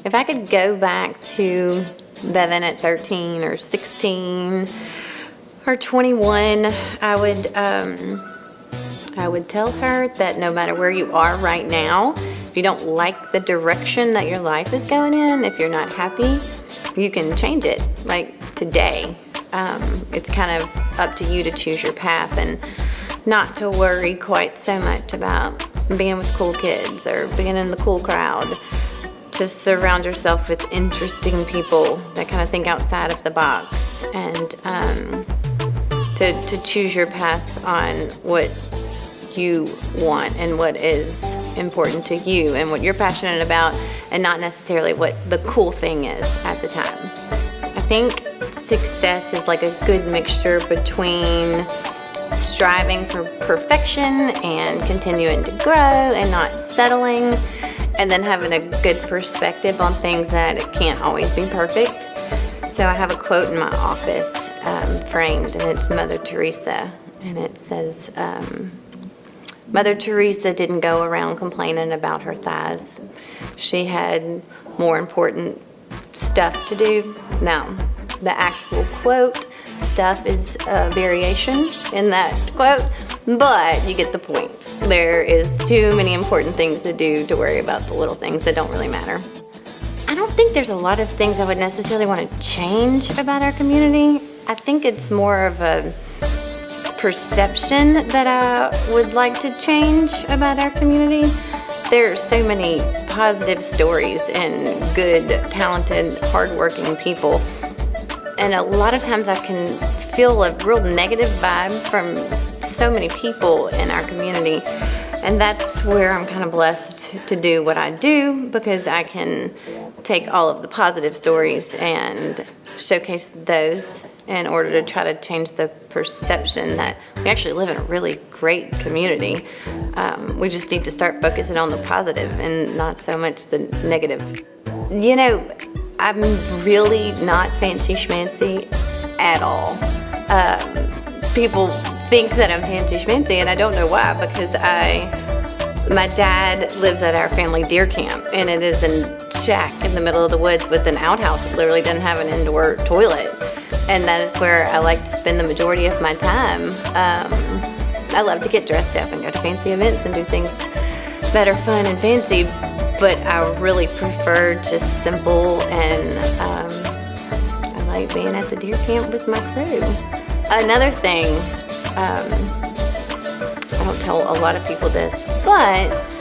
If I could go back to Bevin at 13 or 16 or 21, I would tell her that no matter where you are right now, if you don't like the direction that your life is going in, if you're not happy, you can change it, like today. It's kind of up to you to choose your path and not to worry quite so much about being with cool kids or being in the cool crowd. To surround yourself with interesting people that kind of think outside of the box, and to choose your path on what you want and what is important to you and what you're passionate about, and not necessarily what the cool thing is at the time. I think success is like a good mixture between striving for perfection and continuing to grow and not settling, and then having a good perspective on things that it can't always be perfect. So I have a quote in my office framed, and it's Mother Teresa, and it says, Mother Teresa didn't go around complaining about her thighs. She had more important stuff to do. Now, the actual quote, stuff is a variation in that quote, but you get the point. There is too many important things to do to worry about the little things that don't really matter. I don't think there's a lot of things I would necessarily want to change about our community. I think it's more of a perception that I would like to change about our community. There are so many positive stories and good, talented, hardworking people. And a lot of times I can feel a real negative vibe from so many people in our community. And that's where I'm kind of blessed to do what I do, because I can take all of the positive stories and showcase those in order to try to change the perception that we actually live in a really great community. We just need to start focusing on the positive and not so much the negative. You know, I'm really not fancy schmancy at all. People think that I'm fancy schmancy, and I don't know why, because my dad lives at our family deer camp, and it is a shack in the middle of the woods with an outhouse that literally doesn't have an indoor toilet. And that is where I like to spend the majority of my time. I love to get dressed up and go to fancy events and do things that are fun and fancy, but I really prefer just simple, and I like being at the deer camp with my crew. Another thing, I don't tell a lot of people this, but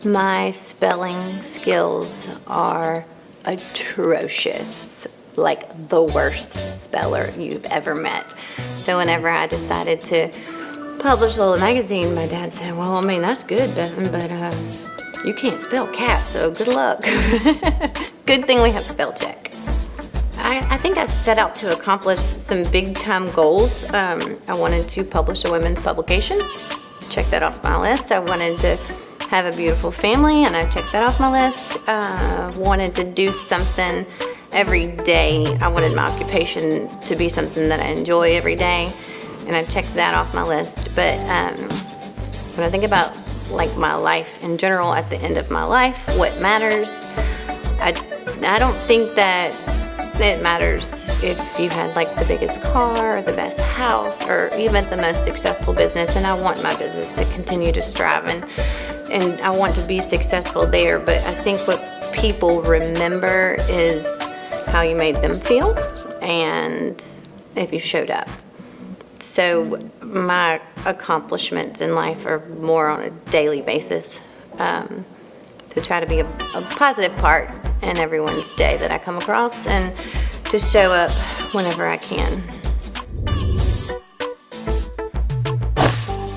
my spelling skills are atrocious. Like the worst speller you've ever met. So whenever I decided to publish a little magazine, my dad said, well, I mean, that's good, Bevin, but you can't spell cat, so good luck. Good thing we have spell check. I think I set out to accomplish some big time goals. I wanted to publish a women's publication. Check that off my list. I wanted to have a beautiful family, and I checked that off my list. Wanted to do something every day. I wanted my occupation to be something that I enjoy every day, and I checked that off my list. But when I think about like my life in general, at the end of my life, what matters, I don't think that it matters if you had like the biggest car or the best house or even the most successful business. And I want my business to continue to strive, and I want to be successful there. But I think what people remember is how you made them feel and if you showed up. So my accomplishments in life are more on a daily basis, to try to be a positive part in everyone's day that I come across, and to show up whenever I can.